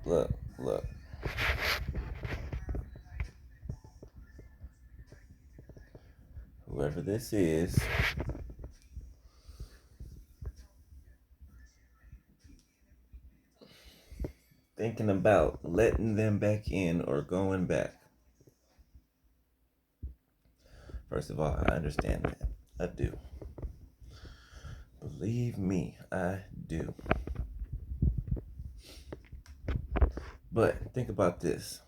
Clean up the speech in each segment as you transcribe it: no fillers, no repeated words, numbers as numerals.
look. Whoever this is, thinking about letting them back in or going back. First of all, I understand that. I do. Believe me, I do. But think about this.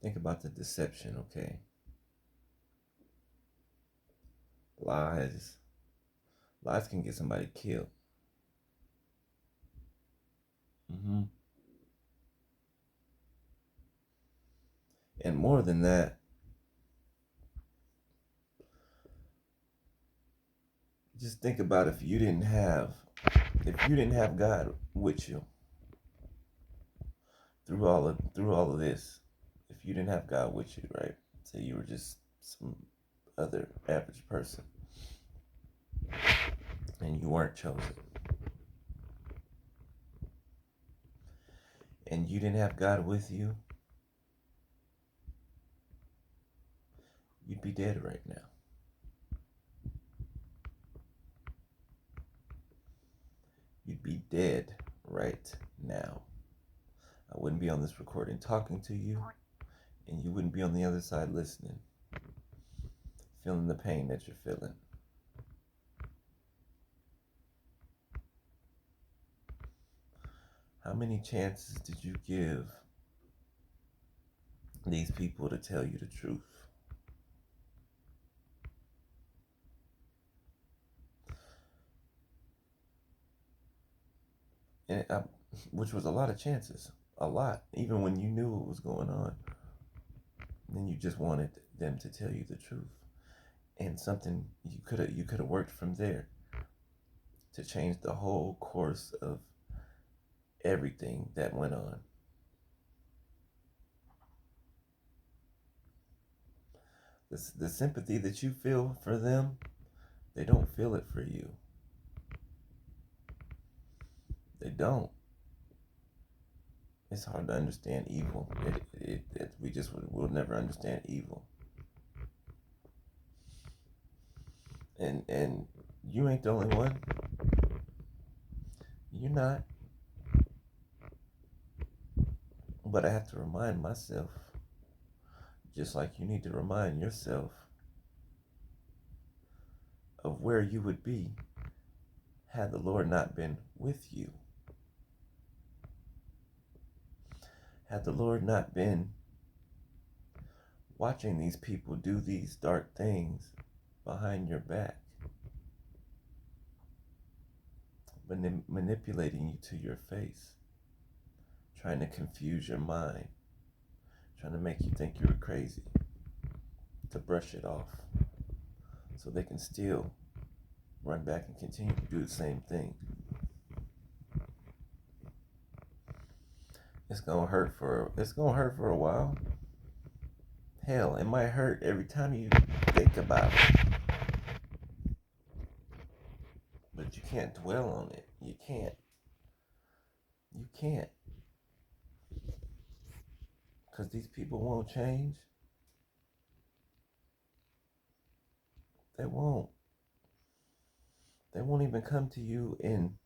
Think about the deception, okay? Lies. Lies can get somebody killed. Mm-hmm. And more than that, just think about if you didn't have God with you through all of this, if you didn't have God with you, right? Say you were just some other average person and you weren't chosen. And you didn't have God with you, you'd be dead right now. You'd be dead right now. I wouldn't be on this recording talking to you, and you wouldn't be on the other side listening, feeling the pain that you're feeling. How many chances did you give these people to tell you the truth? And which was a lot of chances, a lot, even when you knew what was going on. Then you just wanted them to tell you the truth, and something you could have worked from there to change the whole course of everything that went on. The sympathy that you feel for them, they don't feel it for you. They don't. It's hard to understand evil. We just will never understand evil. And you ain't the only one. You're not. But I have to remind myself, just like you need to remind yourself of where you would be had the Lord not been with you. Had the Lord not been watching these people do these dark things behind your back, manipulating you to your face, trying to confuse your mind, trying to make you think you're crazy, to brush it off, so they can still run back and continue to do the same thing. It's gonna hurt for a while. Hell, it might hurt every time you think about it. But you can't dwell on it. You can't. You can't. Because these people won't change. They won't. They won't even come to you and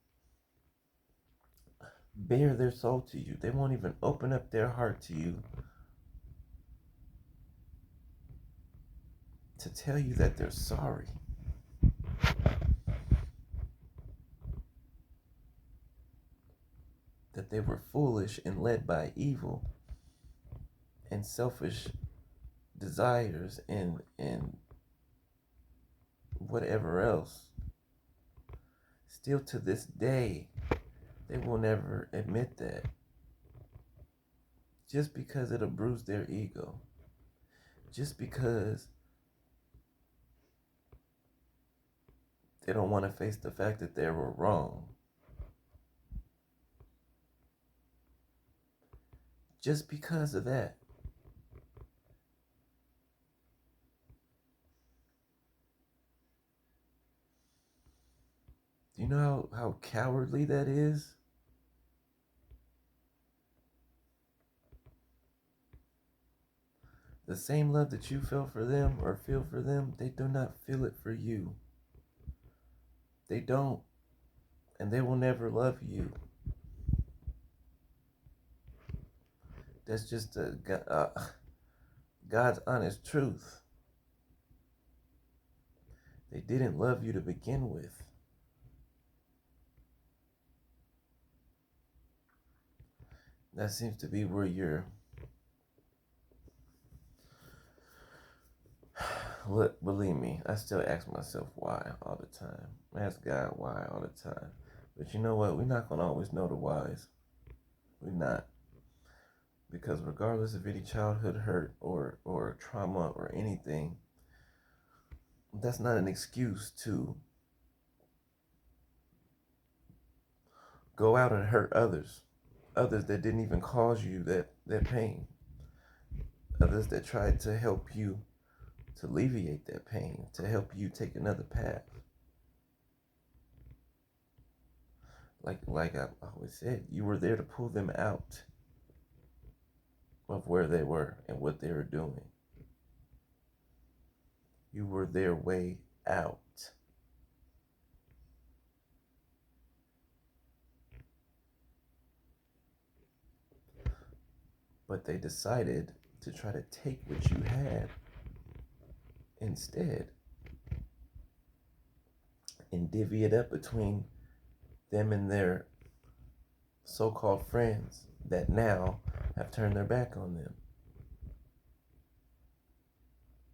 bare their soul to you. They won't even open up their heart to you to tell you that they're sorry. That they were foolish and led by evil and selfish desires and whatever else. Still to this day, they will never admit that. Just because it'll bruise their ego. Just because they don't want to face the fact that they were wrong. Just because of that, how cowardly that is? The same love that you feel for them or feel for them, they do not feel it for you. They don't, and they will never love you. That's just God's honest truth. They didn't love you to begin with. That seems to be where you're. Believe me, I still ask myself why all the time. I ask God why all the time. But you know what? We're not going to always know the whys. We're not. Because regardless of any childhood hurt or trauma or anything, that's not an excuse to go out and hurt others. Others that didn't even cause you that pain. Others that tried to help you to alleviate that pain, to help you take another path. Like I always said, you were there to pull them out of where they were and what they were doing. You were their way out. But they decided to try to take what you had instead and divvy it up between them and their so-called friends that now have turned their back on them.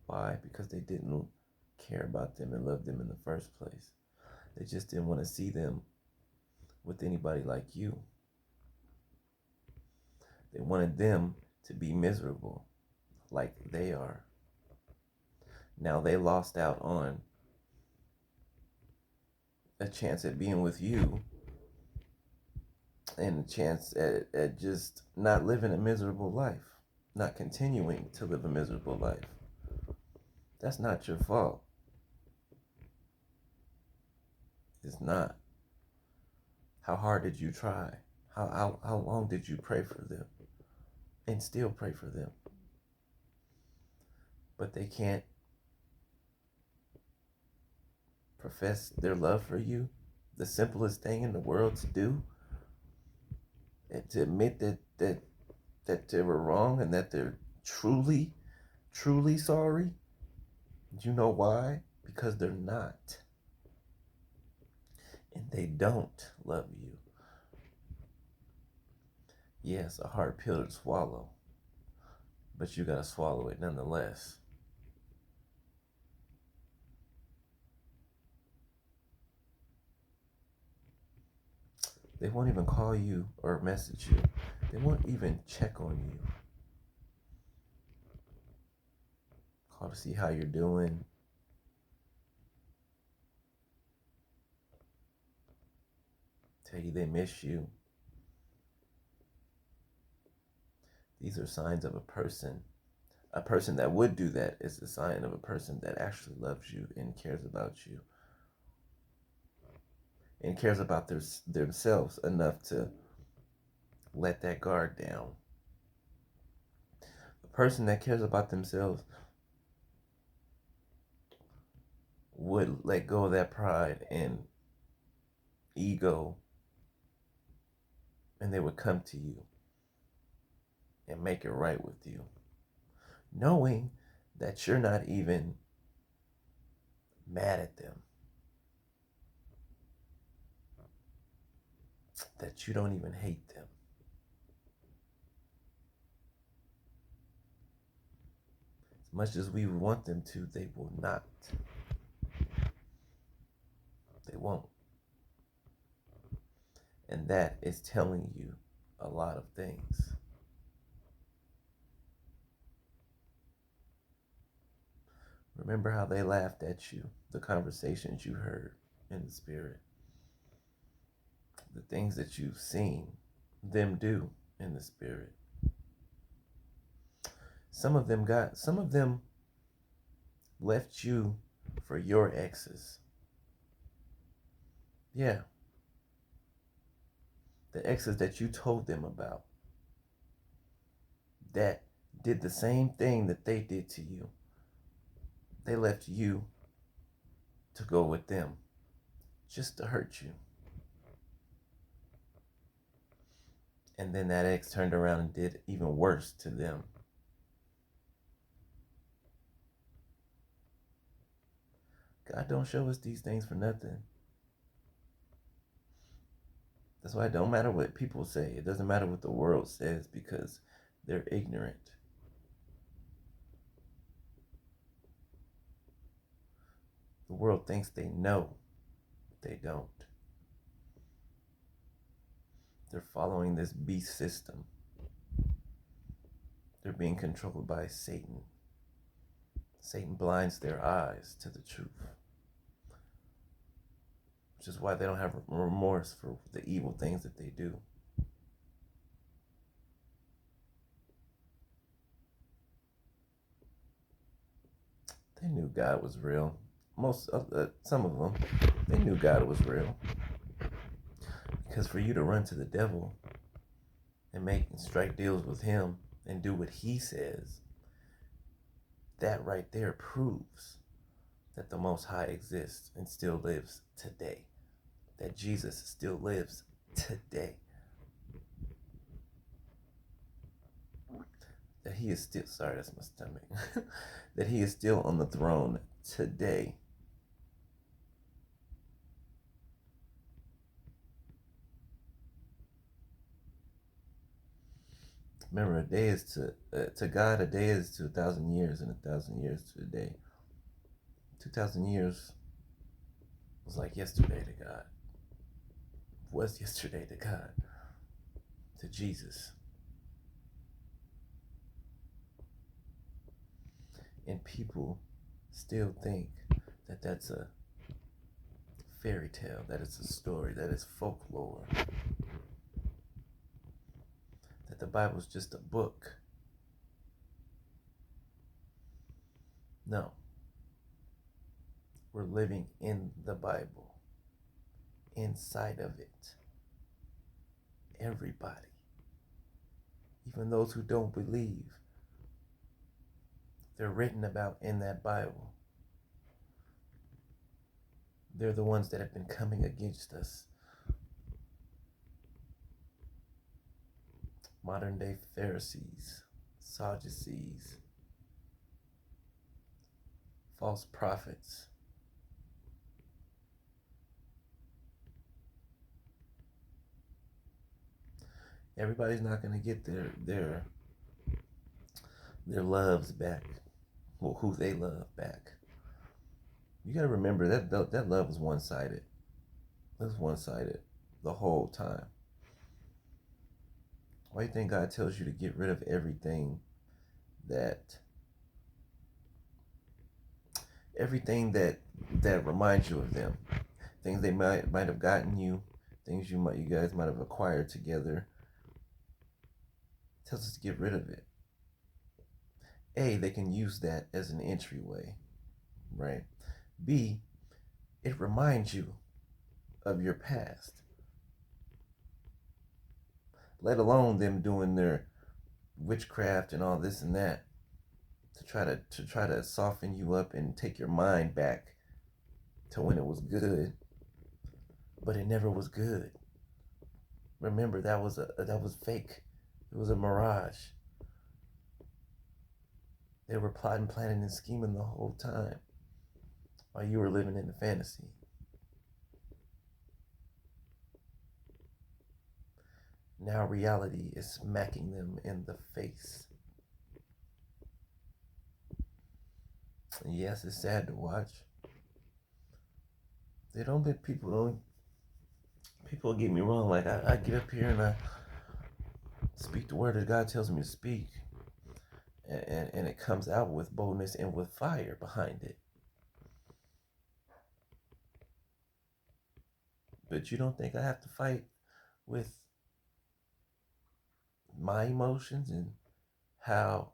Why? Because they didn't care about them and love them in the first place. They just didn't want to see them with anybody like you. They wanted them to be miserable like they are. Now they lost out on a chance at being with you and a chance at just not living a miserable life, not continuing to live a miserable life. That's not your fault. It's not. How hard did you try? How long did you pray for them? And still pray for them. But they can't profess their love for you. The simplest thing in the world to do, and to admit that they were wrong and that they're truly, truly sorry. You know why? Because they're not. And they don't love you. Yes, a hard pill to swallow, but you gotta swallow it nonetheless. They won't even call you or message you. They won't even check on you. Call to see how you're doing. Tell you they miss you. These are signs of a person. A person that would do that is a sign of a person that actually loves you and cares about you. And cares about themselves enough to let that guard down. A person that cares about themselves would let go of that pride and ego, and they would come to you and make it right with you, knowing that you're not even mad at them, that you don't even hate them. As much as we want them to, they will not. They won't. And that is telling you a lot of things. Remember how they laughed at you, the conversations you heard in the spirit, the things that you've seen them do in the spirit. Some of them left you for your exes. Yeah, The exes that you told them about that did the same thing that they did to you. They left you to go with them just to hurt you. And then that ex turned around and did even worse to them. God don't show us these things for nothing. That's why it don't matter what people say. It doesn't matter what the world says because they're ignorant. The world thinks they know. They don't. They're following this beast system. They're being controlled by Satan. Satan blinds their eyes to the truth, which is why they don't have remorse for the evil things that they do. They knew God was real. Some of them, they knew God was real. Because for you to run to the devil and strike deals with him and do what he says, that right there proves that the Most High exists and still lives today. That Jesus still lives today. That he is still, sorry, that's my stomach. That he is still on the throne today. Remember, a day is to God, a day is to 1,000 years, and 1,000 years to a day. 2,000 years was like yesterday to God. Was yesterday to God, to Jesus. And people still think that that's a fairy tale, that it's a story, that it's folklore, that the Bible's just a book. No. We're living in the Bible, inside of it. Everybody, even those who don't believe, they're written about in that Bible. They're the ones that have been coming against us. Modern day Pharisees, Sadducees, false prophets. Everybody's not going to get their loves back, or who they love back. You got to remember that love was one-sided. It was one-sided the whole time. Why do you think God tells you to get rid of everything that reminds you of them? Things they might have gotten you, things you guys might have acquired together. It tells us to get rid of it. A, they can use that as an entryway, right? B, it reminds you of your past. Let alone them doing their witchcraft and all this and that to try to soften you up and take your mind back to when it was good, but it never was good. Remember, that was fake. It was a mirage. They were plotting, planning, and scheming the whole time while you were living in the fantasy. Now reality is smacking them in the face. And yes, it's sad to watch. They don't let people get me wrong. Like I get up here and I speak the word that God tells me to speak. And it comes out with boldness and with fire behind it. But you don't think I have to fight with my emotions and how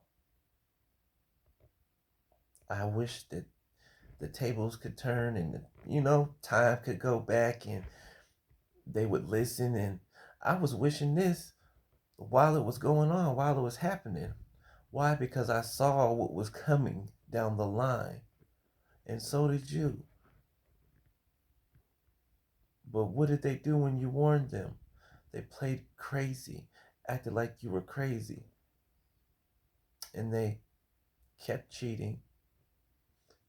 I wish that the tables could turn and time could go back and they would listen, and I was wishing this while it was going on, while it was happening. Why? Because I saw what was coming down the line. And so did you. But what did they do when you warned them? They played crazy, acted like you were crazy. And they kept cheating.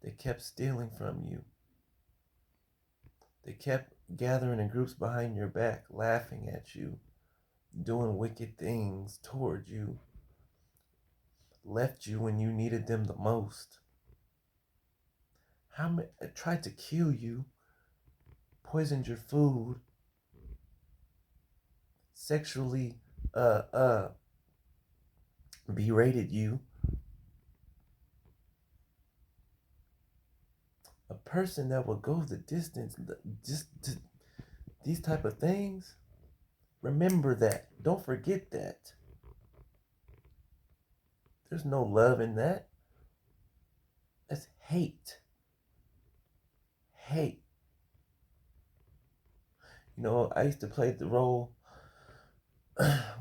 They kept stealing from you. They kept gathering in groups behind your back, laughing at you, doing wicked things toward you, left you when you needed them the most. How many tried to kill you, poisoned your food, sexually uh uh berated you. A person that will go the distance just to these type of things, remember that. Don't forget that. There's no love in that. That's hate. Hate. You know, I used to play the role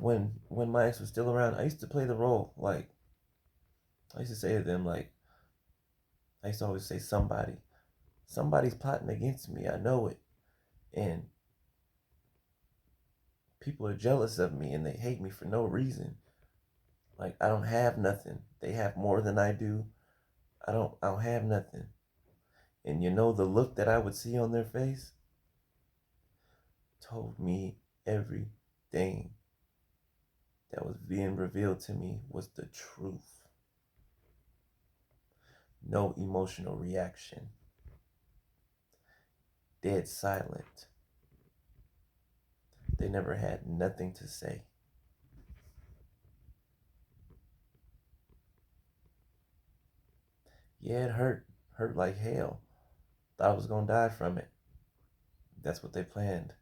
when my ex was still around. I used to play the role like I used to say to them like I used to always say somebody's plotting against me. I know it, and people are jealous of me and they hate me for no reason. Like I don't have nothing. They have more than I do. I don't have nothing. And you know the look that I would see on their face told me everything that was being revealed to me was the truth. No emotional reaction. Dead silent. They never had nothing to say. Yeah, it hurt. Hurt like hell. Thought I was gonna die from it. That's what they planned.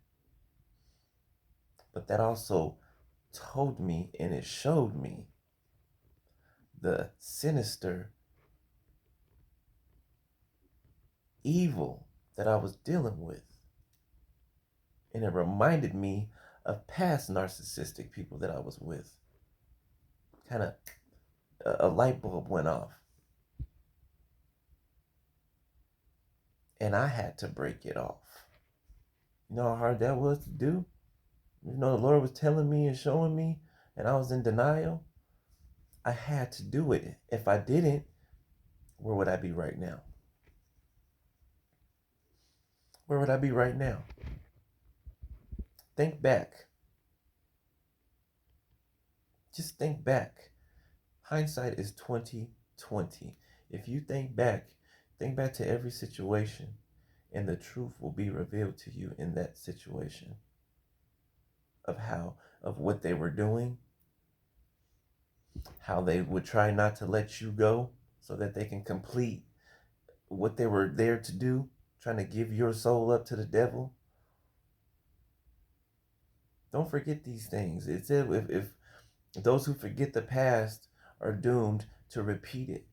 But that also told me and it showed me the sinister evil that I was dealing with. And it reminded me of past narcissistic people that I was with. Kind of a light bulb went off. And I had to break it off. You know how hard that was to do? You know, the Lord was telling me and showing me, and I was in denial. I had to do it. If I didn't, where would I be right now? Where would I be right now? Think back. Just think back. Hindsight is 2020. If you think back to every situation, and the truth will be revealed to you in that situation of what they were doing, how they would try not to let you go so that they can complete what they were there to do, trying to give your soul up to the devil. Don't forget these things. It said if those who forget the past are doomed to repeat it.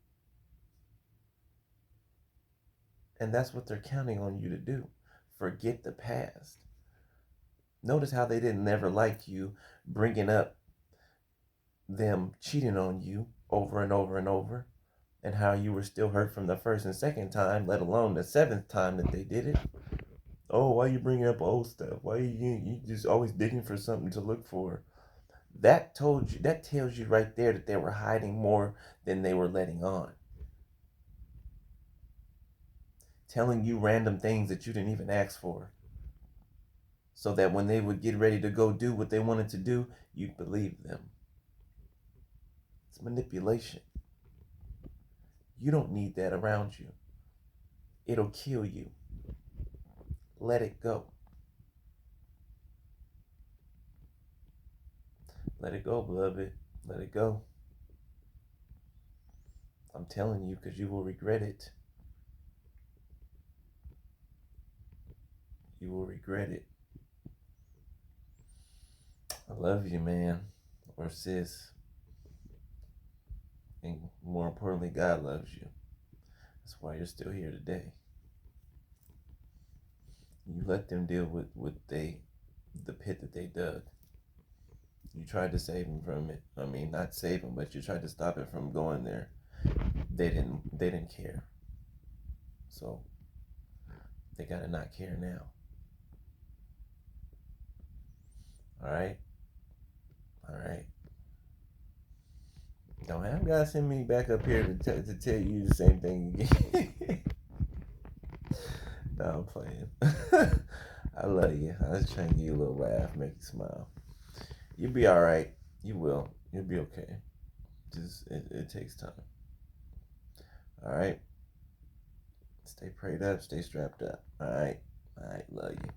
And that's what they're counting on you to do. Forget the past. Notice how they didn't never like you bringing up them cheating on you over and over and over, and how you were still hurt from the first and second time, let alone the seventh time that they did it. Oh, why are you bringing up old stuff? Why are you just always digging for something to look for? That tells you right there that they were hiding more than they were letting on. Telling you random things that you didn't even ask for. So that when they would get ready to go do what they wanted to do, you'd believe them. It's manipulation. You don't need that around you. It'll kill you. Let it go. Let it go, beloved. Let it go. I'm telling you because you will regret it. You will regret it. I love you, man. Or sis. And more importantly, God loves you. That's why you're still here today. You let them deal with the pit that they dug. You tried to save him from it. I mean, not save him, but you tried to stop it from going there. They didn't care. So they gotta not care now. All right, all right. Don't have guys send me back up here to tell you the same thing again. No, I'm playing. I love you. I was trying to give you a little laugh, make you smile. You'll be all right. You will. You'll be okay. Just it takes time. All right. Stay prayed up. Stay strapped up. All right. All right. Love you.